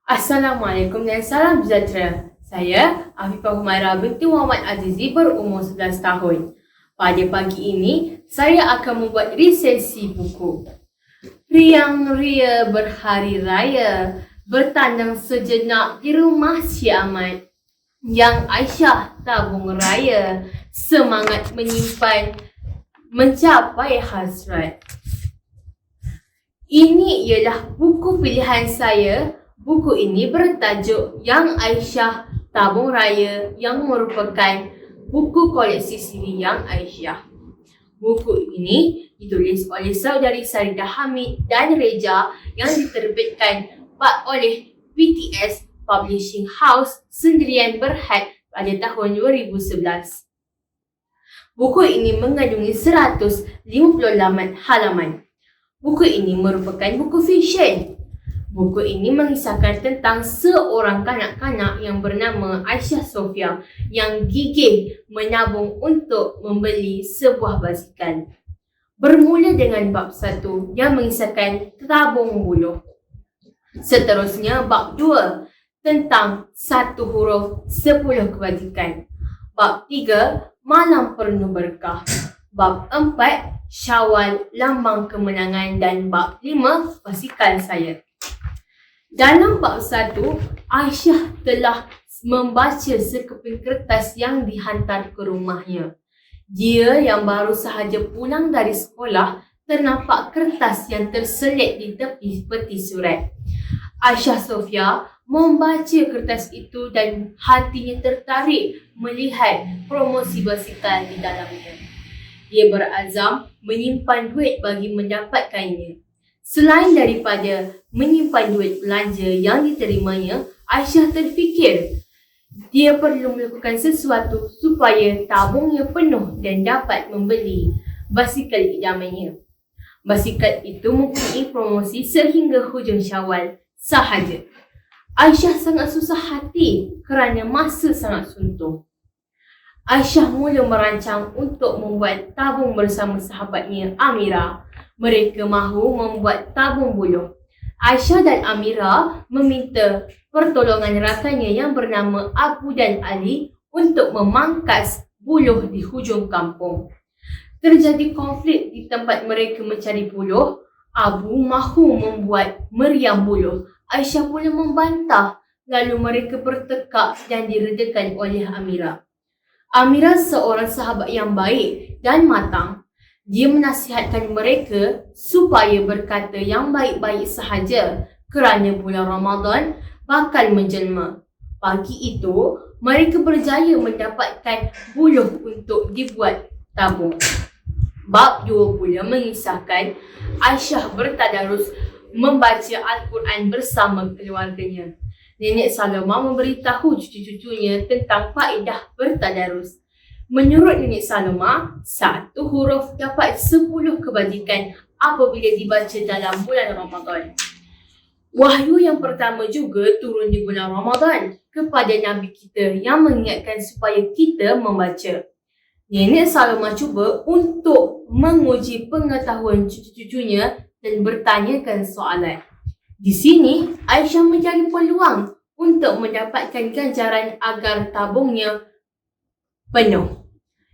Assalamualaikum dan salam sejahtera. Saya Afifah Humaira binti Muhammad Azizi berumur 11 tahun. Pada pagi ini, saya akan membuat resensi buku. Riang Ria Berhari Raya, bertandang sejenak di rumah Cik Ahmad. Yang Aisyah tabung raya, semangat menyimpan, mencapai hasrat. Ini ialah buku pilihan saya. Buku ini bertajuk Yang Aisyah Tabung Raya, yang merupakan buku koleksi siri Yang Aisyah. Buku ini ditulis oleh saudari Saridah Hamid dan Reja yang diterbitkan oleh PTS Publishing House Sendirian Berhad pada tahun 2011. Buku ini mengandungi 150 halaman. Buku ini merupakan buku fiksyen. Buku ini mengisahkan tentang seorang kanak-kanak yang bernama Aisyah Sofia yang gigih menabung untuk membeli sebuah basikal. Bermula dengan bab 1 yang mengisahkan tabung buluh. Seterusnya bab 2 tentang 1 huruf 10 kebajikan. Bab 3 malam penuh berkah. Bab 4 Syawal lambang kemenangan dan bab 5 basikal saya. Dalam bab 1, Aisyah telah membaca sekeping kertas yang dihantar ke rumahnya. Dia yang baru sahaja pulang dari sekolah ternampak kertas yang terselit di tepi peti surat. Aisyah Sofia membaca kertas itu dan hatinya tertarik melihat promosi basikal di dalamnya. Dia berazam menyimpan duit bagi mendapatkannya. Selain daripada menyimpan duit belanja yang diterimanya, Aisyah terfikir dia perlu melakukan sesuatu supaya tabungnya penuh dan dapat membeli basikal idamannya. Basikal itu mempunyai promosi sehingga hujung Syawal sahaja. Aisyah sangat susah hati kerana masa sangat suntuk. Aisyah mula merancang untuk membuat tabung bersama sahabatnya Amira. Mereka mahu membuat tabung buluh. Aisyah dan Amira meminta pertolongan rakannya yang bernama Abu dan Ali untuk memangkas buluh di hujung kampung. Terjadi konflik di tempat mereka mencari buluh. Abu mahu membuat meriam buluh. Aisyah pula membantah. Lalu mereka bertekak dan diredakan oleh Amira. Amira seorang sahabat yang baik dan matang. Dia menasihatkan mereka supaya berkata yang baik-baik sahaja kerana bulan Ramadan bakal menjelma. Pagi itu, mereka berjaya mendapatkan buluh untuk dibuat tabung. Bab 2 pula mengisahkan Aisyah bertadarus membaca Al-Quran bersama keluarganya. Nenek Saloma memberitahu cucu-cucunya tentang faedah bertadarus. Menurut Nenek Saloma, 1 huruf dapat 10 kebajikan apabila dibaca dalam bulan Ramadan. Wahyu yang pertama juga turun di bulan Ramadan kepada Nabi kita yang mengingatkan supaya kita membaca. Nenek Saloma cuba untuk menguji pengetahuan cucu-cucunya dan bertanyakan soalan. Di sini, Aisyah mencari peluang untuk mendapatkan ganjaran agar tabungnya penuh.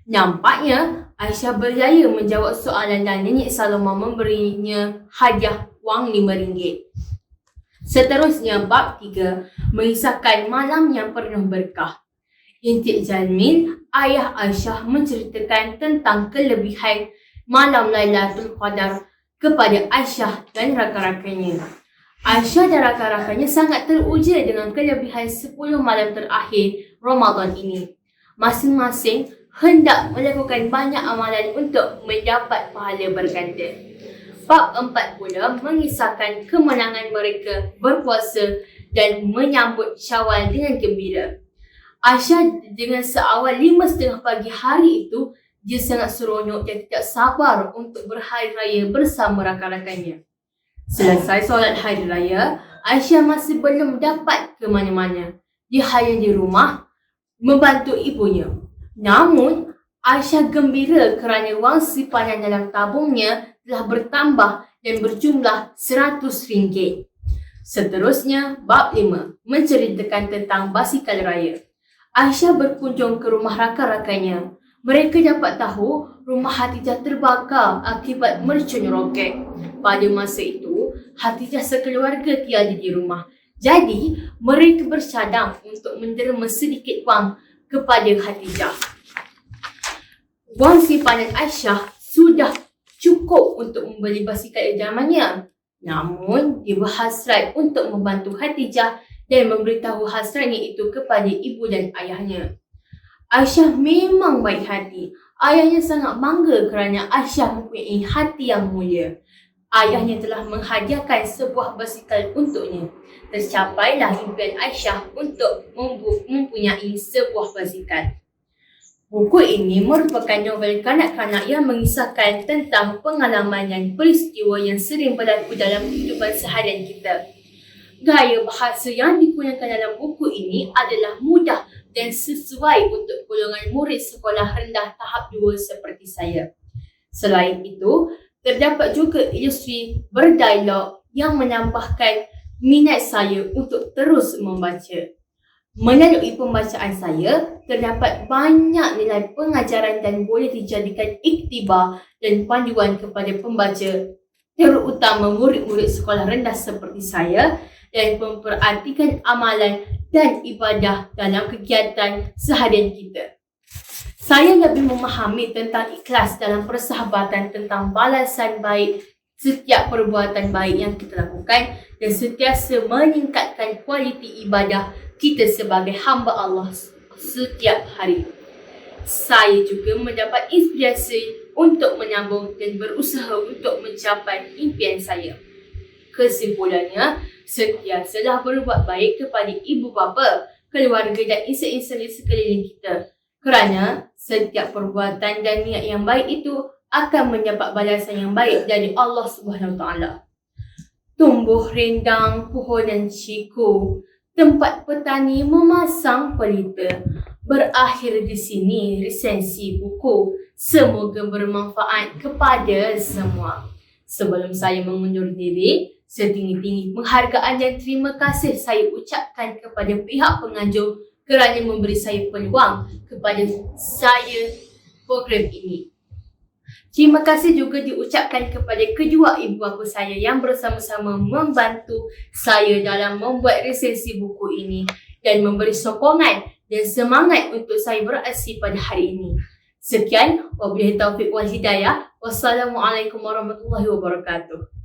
Nampaknya Aisyah berjaya menjawab soalan dan Nenek Saloma memberinya hadiah wang RM5. Seterusnya bab 3 mengisahkan malam yang penuh berkah. Intik Jalmil, ayah Aisyah, menceritakan tentang kelebihan malam Lailatul Qadar kepada Aisyah dan rakan-rakannya. Aisyah dan rakan-rakannya sangat teruja dengan kelebihan 10 malam terakhir Ramadan ini. Masing-masing hendak melakukan banyak amalan untuk mendapat pahala berganda. Bab 4 pula mengisahkan kemenangan mereka berpuasa dan menyambut Syawal dengan gembira. Aisyah dengan seawal 5:30 pagi hari itu, dia sangat seronok dan tidak sabar untuk berhari raya bersama rakan-rakannya. Selesai solat hari raya, Aisyah masih belum dapat ke mana-mana. Dia hanya di rumah membantu ibunya. Namun, Aisyah gembira kerana wang simpanan dalam tabungnya telah bertambah dan berjumlah RM100. Seterusnya, bab 5 menceritakan tentang basikal raya. Aisyah berkunjung ke rumah rakan-rakannya. Mereka dapat tahu rumah Hatijah terbakar akibat mercun roket. Pada masa itu, Hatijah sekeluarga tiada di rumah. Jadi, mereka bercadang untuk menderma sedikit wang kepada Hatijah. Wang simpanan Aisyah sudah cukup untuk membeli basikal idamannya. Namun, dia berhasrat untuk membantu Hatijah dan memberitahu hasratnya itu kepada ibu dan ayahnya. Aisyah memang baik hati. Ayahnya sangat bangga kerana Aisyah mempunyai hati yang mulia. Ayahnya telah menghadiahkan sebuah basikal untuknya. Tercapailah impian Aisyah untuk mempunyai sebuah basikal. Buku ini merupakan novel kanak-kanak yang mengisahkan tentang pengalaman dan peristiwa yang sering berlaku dalam kehidupan seharian kita. Gaya bahasa yang digunakan dalam buku ini adalah mudah dan sesuai untuk golongan murid sekolah rendah tahap 2 seperti saya. Selain itu, terdapat juga ilustrasi berdialog yang menambahkan minat saya untuk terus membaca. Melalui pembacaan saya, terdapat banyak nilai pengajaran dan boleh dijadikan iktibar dan panduan kepada pembaca, terutama murid-murid sekolah rendah seperti saya, dan memperhatikan amalan dan ibadah dalam kegiatan seharian kita. Saya lebih memahami tentang ikhlas dalam persahabatan, tentang balasan baik setiap perbuatan baik yang kita lakukan dan sentiasa meningkatkan kualiti ibadah kita sebagai hamba Allah setiap hari. Saya juga mendapat inspirasi untuk menyambung dan berusaha untuk mencapai impian saya. Kesimpulannya, sentiasalah berbuat baik kepada ibu bapa, keluarga dan insan-insan di sekeliling kita. Kerana setiap perbuatan dan niat yang baik itu akan mendapat balasan yang baik dari Allah Subhanahu Wa Taala. Tumbuh rindang pohonan ciku, tempat petani memasang pelita. Berakhir di sini resensi buku. Semoga bermanfaat kepada semua. Sebelum saya mengundur diri, setinggi-tinggi penghargaan dan terima kasih saya ucapkan kepada pihak penganjur kerana memberi saya peluang kepada saya program ini. Terima kasih juga diucapkan kepada kedua ibu bapa saya yang bersama-sama membantu saya dalam membuat resensi buku ini dan memberi sokongan dan semangat untuk saya beraksi pada hari ini. Sekian, wabillahi taufiq wal hidayah. Wassalamualaikum warahmatullahi wabarakatuh.